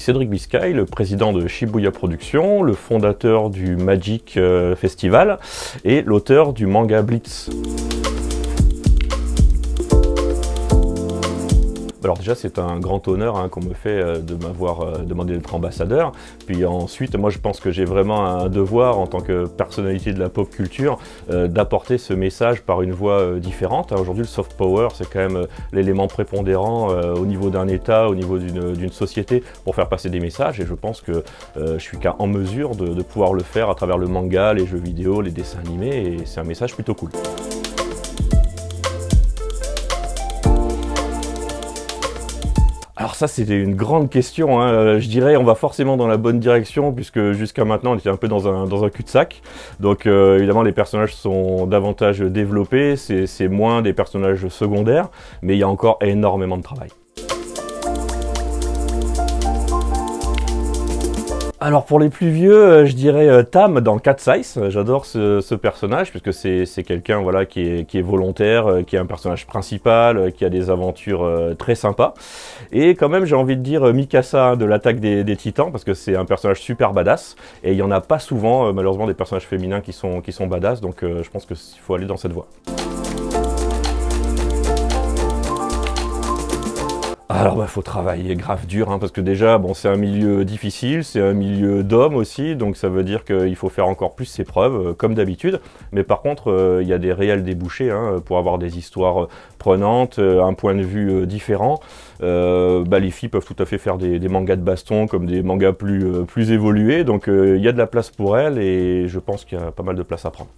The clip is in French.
Cédric Biscay, le président de Shibuya Productions, le fondateur du Magic Festival et l'auteur du manga Blitz. Alors déjà, c'est un grand honneur qu'on me fait de m'avoir demandé d'être ambassadeur. Puis ensuite, moi je pense que j'ai vraiment un devoir en tant que personnalité de la pop culture d'apporter ce message par une voie différente. Aujourd'hui, le soft power, c'est quand même l'élément prépondérant au niveau d'un État, au niveau d'une société pour faire passer des messages. Et je pense que je suis en mesure de pouvoir le faire à travers le manga, les jeux vidéo, les dessins animés. Et c'est un message plutôt cool. Alors ça, c'était une grande question, je dirais on va forcément dans la bonne direction puisque jusqu'à maintenant on était un peu dans un cul-de-sac. Donc évidemment les personnages sont davantage développés, c'est moins des personnages secondaires, mais il y a encore énormément de travail. Alors pour les plus vieux, je dirais Tam dans Cat's Eyes. J'adore ce personnage puisque c'est quelqu'un voilà, qui est volontaire, qui est un personnage principal, qui a des aventures très sympas. Et quand même j'ai envie de dire Mikasa de l'Attaque des Titans parce que c'est un personnage super badass. Et il n'y en a pas souvent malheureusement des personnages féminins qui sont badass, donc je pense qu'il faut aller dans cette voie. Alors faut travailler grave dur parce que déjà bon c'est un milieu difficile, c'est un milieu d'hommes aussi, donc ça veut dire qu'il faut faire encore plus ses preuves comme d'habitude. Mais par contre il y a des réels débouchés pour avoir des histoires prenantes, un point de vue différent. Les filles peuvent tout à fait faire des mangas de baston comme des mangas plus évolués, donc il y a de la place pour elles et je pense qu'il y a pas mal de place à prendre.